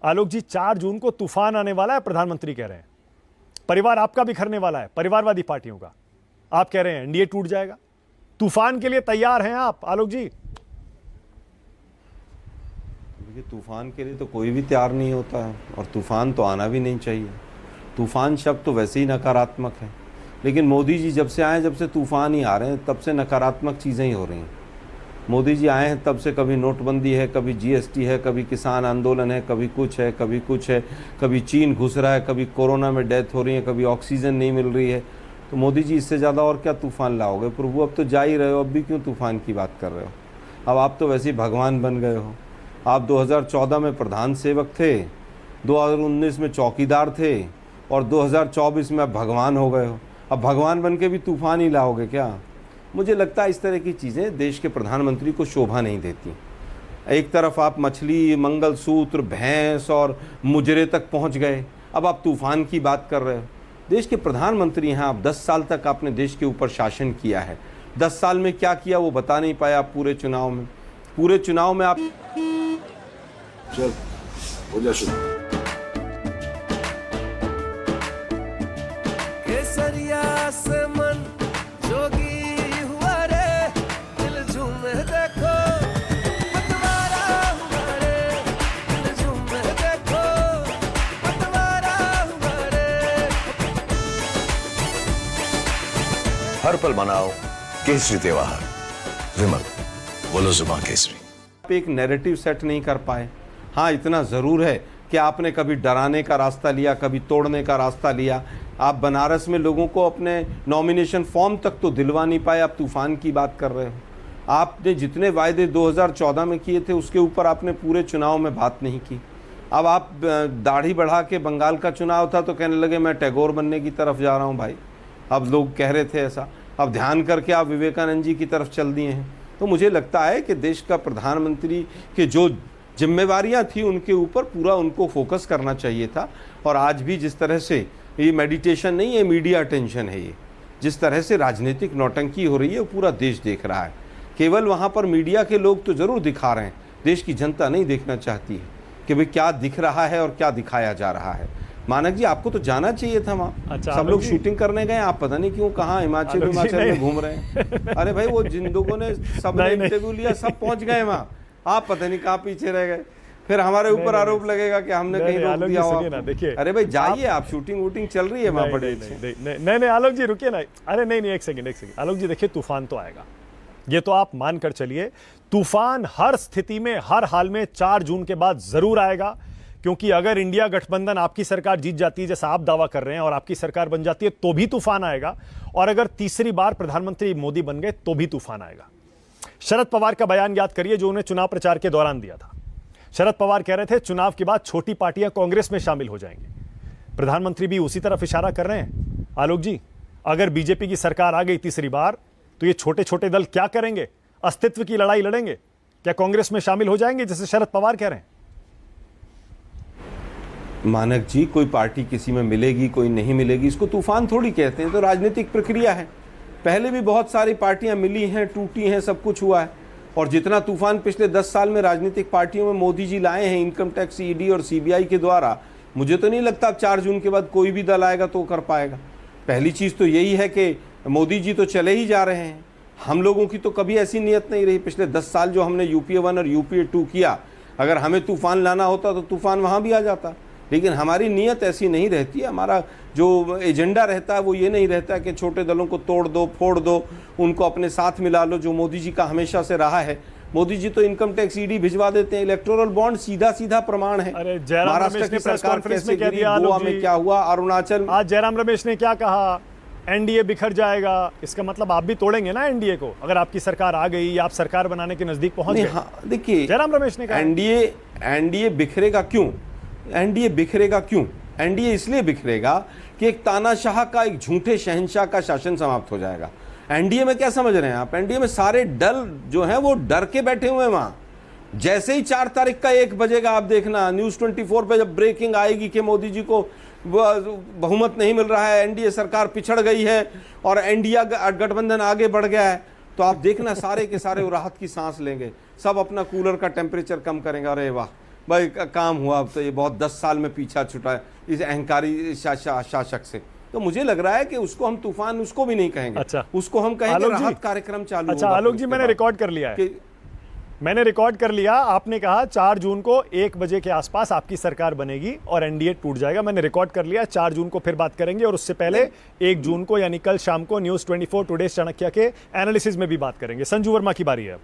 आलोक जी, 4 जून को तूफान आने वाला है, प्रधानमंत्री कह रहे हैं। परिवार आपका बिखरने वाला है, परिवारवादी पार्टियों का। आप कह रहे हैं एनडीए टूट जाएगा। तूफान के लिए तैयार हैं आप, आलोक जी? देखिए, तूफान के लिए तो कोई भी तैयार नहीं होता है, और तूफान तो आना भी नहीं चाहिए। तूफान शब्द तो वैसे ही नकारात्मक है, लेकिन मोदी जी जब से आए, जब से तूफान ही आ रहे हैं, तब से नकारात्मक चीज़ें ही हो रही हैं। मोदी जी आए हैं तब से कभी नोटबंदी है, कभी जीएसटी है, कभी किसान आंदोलन है, कभी कुछ है, कभी कुछ है, कभी चीन घुस रहा है, कभी कोरोना में डेथ हो रही है, कभी ऑक्सीजन नहीं मिल रही है। तो मोदी जी, इससे ज़्यादा और क्या तूफान लाओगे प्रभु? अब तो जा ही रहे हो, अब भी क्यों तूफान की बात कर रहे हो? अब आप तो वैसे ही भगवान बन गए हो। आप 2014 में प्रधान सेवक थे, 2019 में चौकीदार थे, और 2024 में अब भगवान हो गए हो। अब भगवान बन के भी तूफान ही लाओगे क्या? मुझे लगता है इस तरह की चीज़ें देश के प्रधानमंत्री को शोभा नहीं देती। एक तरफ आप मछली, मंगलसूत्र, भैंस और मुजरे तक पहुंच गए, अब आप तूफान की बात कर रहे हो। देश के प्रधानमंत्री हैं आप, 10 साल तक आपने देश के ऊपर शासन किया है। 10 साल में क्या किया वो बता नहीं पाया आप पूरे चुनाव में। पूरे चुनाव में आप चल हो जा शुरू। केसरिया से मन जोगी हुआ रे, दिल झूमे देखो पतवारा हुआ रे, दिल झूमे देखो पतवारा हुआ रे। हर पल मनाओ केसरी त्योहार। विमल, बोलो जुबान केसरी। आप एक नैरेटिव सेट नहीं कर पाए। हाँ, इतना ज़रूर है कि आपने कभी डराने का रास्ता लिया, कभी तोड़ने का रास्ता लिया। आप बनारस में लोगों को अपने नॉमिनेशन फॉर्म तक तो दिलवा नहीं पाए, आप तूफान की बात कर रहे हो। आपने जितने वायदे 2014 में किए थे उसके ऊपर आपने पूरे चुनाव में बात नहीं की। अब आप दाढ़ी बढ़ा के, बंगाल का चुनाव था तो कहने लगे मैं टैगोर बनने की तरफ जा रहा हूँ भाई। अब लोग कह रहे थे ऐसा, अब ध्यान करके आप विवेकानंद जी की तरफ चल दिए हैं। तो मुझे लगता है कि देश का प्रधानमंत्री के जो जिम्मेवारियां थी उनके ऊपर पूरा उनको फोकस करना चाहिए था। और आज भी जिस तरह से ये मेडिटेशन नहीं है, मीडिया अटेंशन है, ये जिस तरह से राजनीतिक नौटंकी हो रही है वो पूरा देश देख रहा है। केवल वहाँ पर मीडिया के लोग तो ज़रूर दिखा रहे हैं, देश की जनता नहीं देखना चाहती है कि भाई क्या दिख रहा है और क्या दिखाया जा रहा है। मानक जी, आपको तो जाना चाहिए था वहाँ। अच्छा, सब लोग शूटिंग करने गए, आप पता नहीं क्यों कहाँ हिमाचल में घूम रहे हैं। अरे भाई, वो जिन लोगों ने सबने इंटरव्यू लिया सब पहुँच गए वहाँ, आप पता नहीं कहाँ पीछे रह गए। फिर हमारे ऊपर आरोप लगेगा कि हमने कहीं रोक दिया हो। देखिए, अरे भाई जाइए, आप शूटिंग वूटिंग चल रही है वहाँ बड़े। नहीं, आलोक जी रुकिए ना। अरे नहीं, एक सेकंड आलोक जी, देखिए तूफान तो आएगा, ये तो आप मान कर चलिए। तूफान हर स्थिति में, हर हाल में 4 जून के बाद जरूर आएगा। क्योंकि अगर इंडिया गठबंधन, आपकी सरकार जीत जाती है जैसा आप दावा कर रहे हैं, और आपकी सरकार बन जाती है तो भी तूफान आएगा। और अगर तीसरी बार प्रधानमंत्री मोदी बन गए तो भी तूफान आएगा। शरद पवार का बयान याद करिए जो उन्हें चुनाव प्रचार के दौरान दिया था। शरद पवार कह रहे थे चुनाव के बाद छोटी पार्टियां कांग्रेस में शामिल हो जाएंगी। प्रधानमंत्री भी उसी तरफ इशारा कर रहे हैं। आलोक जी, अगर बीजेपी की सरकार आ गई तीसरी बार तो ये छोटे छोटे दल क्या करेंगे? अस्तित्व की लड़ाई लड़ेंगे? क्या कांग्रेस में शामिल हो जाएंगे जैसे शरद पवार कह रहे हैं? मानक जी, कोई पार्टी किसी में मिलेगी, कोई नहीं मिलेगी, इसको तूफान थोड़ी कहते हैं। तो राजनीतिक प्रक्रिया है। पहले भी बहुत सारी पार्टियां मिली हैं, टूटी हैं, सब कुछ हुआ है। और जितना तूफान पिछले 10 साल में राजनीतिक पार्टियों में मोदी जी लाए हैं, इनकम टैक्स, ईडी और सीबीआई के द्वारा, मुझे तो नहीं लगता अब 4 जून के बाद कोई भी दल आएगा तो कर पाएगा। पहली चीज़ तो यही है कि मोदी जी तो चले ही जा रहे हैं। हम लोगों की तो कभी ऐसी नीयत नहीं रही। पिछले 10 साल जो हमने यूपीए 1 और यूपीए 2 किया, अगर हमें तूफान लाना होता तो तूफान वहाँ भी आ जाता। लेकिन हमारी नीयत ऐसी नहीं रहती है। हमारा जो एजेंडा रहता है वो ये नहीं रहता कि छोटे दलों को तोड़ दो, फोड़ दो, उनको अपने साथ मिला लो, जो मोदी जी का हमेशा से रहा है। मोदी जी तो इनकम टैक्स, ईडी भिजवा देते हैं। इलेक्टोरल बॉन्ड सीधा सीधा प्रमाण है। महाराष्ट्र की सरकार कैसे गिरी, गोवा में क्या हुआ, अरुणाचल। आज जयराम रमेश ने क्या कहा? एनडीए बिखर जाएगा। इसका मतलब आप भी तोड़ेंगे ना एनडीए को, अगर आपकी सरकार आ गई या आप सरकार बनाने के नजदीक पहुंच गए। हाँ, देखिए, जयराम रमेश ने कहा एनडीए बिखरेगा क्यों? एनडीए बिखरेगा क्यों? एनडीए इसलिए बिखरेगा कि एक तानाशाह का, एक झूठे शहंशाह का शासन समाप्त हो जाएगा। एनडीए में क्या समझ रहे हैं आप? एनडीए में सारे दल जो हैं वो डर के बैठे हुए हैं वहां। जैसे ही 4 तारीख का 1 बजेगा, आप देखना न्यूज़ 24 पे जब ब्रेकिंग आएगी कि मोदी जी को बहुमत नहीं मिल रहा है, एनडीए सरकार पिछड़ गई है और एनडीए गठबंधन आगे बढ़ गया है, तो आप देखना सारे के सारे राहत की सांस लेंगे। सब अपना कूलर का टेम्परेचर कम करेंगे। अरे वाह, भाई काम हुआ, अब तो ये बहुत 10 साल में पीछा छुटा है इस अहंकारी शासक से। तो मुझे लग रहा है कि उसको हम तूफान उसको भी नहीं कहेंगे। अच्छा। उसको हम कहेंगे आलोक जी। राहत कार्यक्रम चालू अच्छा होगा आलोक फिर जी, उसके मैंने बाद। रिकॉर्ड कर लिया है, कि मैंने रिकॉर्ड कर लिया। आपने कहा 4 जून को 1 बजे के आसपास आपकी सरकार बनेगी और एनडीए टूट जाएगा। मैंने रिकॉर्ड कर लिया, 4 जून को फिर बात करेंगे और उससे पहले 1 जून को यानी कल शाम को न्यूज़ 24 टुडे चाणक्य के एनालिसिस में भी बात करेंगे। संजू वर्मा की बारी है।